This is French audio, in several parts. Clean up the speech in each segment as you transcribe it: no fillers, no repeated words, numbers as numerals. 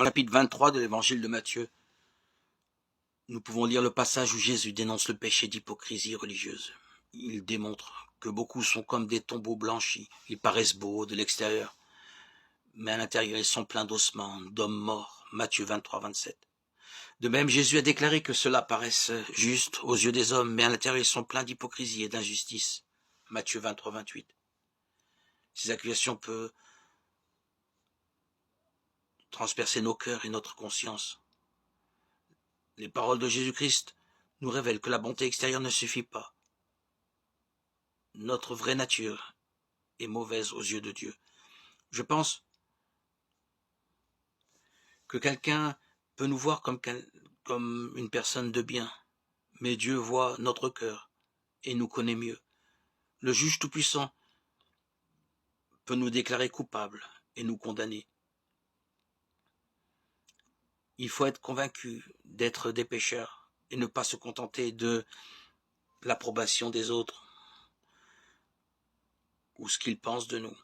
Dans le chapitre 23 de l'évangile de Matthieu, nous pouvons lire le passage où Jésus dénonce le péché d'hypocrisie religieuse. Il démontre que beaucoup sont comme des tombeaux blanchis. Ils paraissent beaux de l'extérieur, mais à l'intérieur ils sont pleins d'ossements, d'hommes morts. Matthieu 23, 27. De même, Jésus a déclaré que cela paraisse juste aux yeux des hommes, mais à l'intérieur ils sont pleins d'hypocrisie et d'injustice. Matthieu 23, 28. Ces accusations peuvent transpercer nos cœurs et notre conscience. Les paroles de Jésus-Christ nous révèlent que la bonté extérieure ne suffit pas. Notre vraie nature est mauvaise aux yeux de Dieu. Je pense que quelqu'un peut nous voir comme une personne de bien, mais Dieu voit notre cœur et nous connaît mieux. Le juge tout-puissant peut nous déclarer coupables et nous condamner. Il faut être convaincu d'être des pécheurs et ne pas se contenter de l'approbation des autres ou ce qu'ils pensent de nous.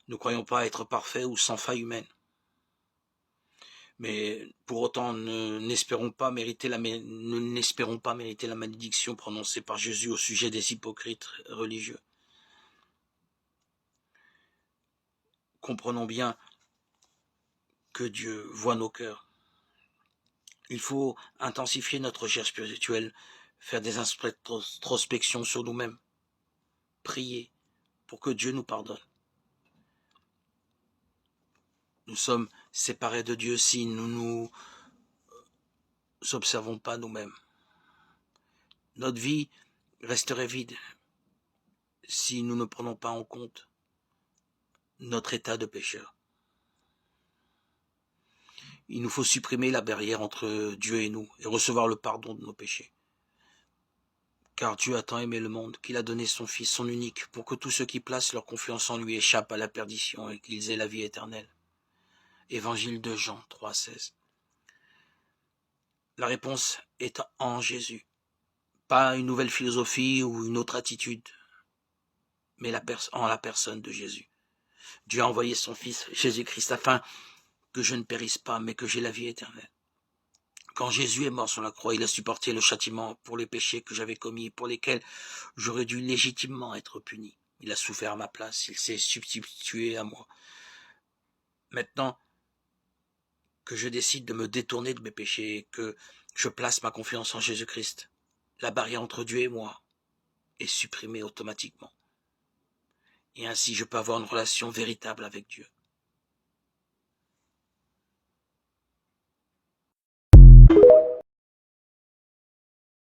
Nous ne croyons pas être parfaits ou sans faille humaine. Mais pour autant, n'espérons pas mériter la malédiction prononcée par Jésus au sujet des hypocrites religieux. Comprenons bien que Dieu voit nos cœurs. Il faut intensifier notre recherche spirituelle, faire des introspections sur nous-mêmes, prier pour que Dieu nous pardonne. Nous sommes séparés de Dieu si nous ne nous observons pas nous-mêmes. Notre vie resterait vide si nous ne prenons pas en compte notre état de pécheur. Il nous faut supprimer la barrière entre Dieu et nous et recevoir le pardon de nos péchés. Car Dieu a tant aimé le monde qu'il a donné son Fils, son unique, pour que tous ceux qui placent leur confiance en lui échappent à la perdition et qu'ils aient la vie éternelle. Évangile de Jean 3, 16. La réponse est en Jésus. Pas une nouvelle philosophie ou une autre attitude, mais en la personne de Jésus. Dieu a envoyé son Fils, Jésus-Christ, afin que je ne périsse pas, mais que j'aie la vie éternelle. Quand Jésus est mort sur la croix, il a supporté le châtiment pour les péchés que j'avais commis, pour lesquels j'aurais dû légitimement être puni. Il a souffert à ma place, il s'est substitué à moi. Maintenant que je décide de me détourner de mes péchés et que je place ma confiance en Jésus-Christ, la barrière entre Dieu et moi est supprimée automatiquement. Et ainsi je peux avoir une relation véritable avec Dieu.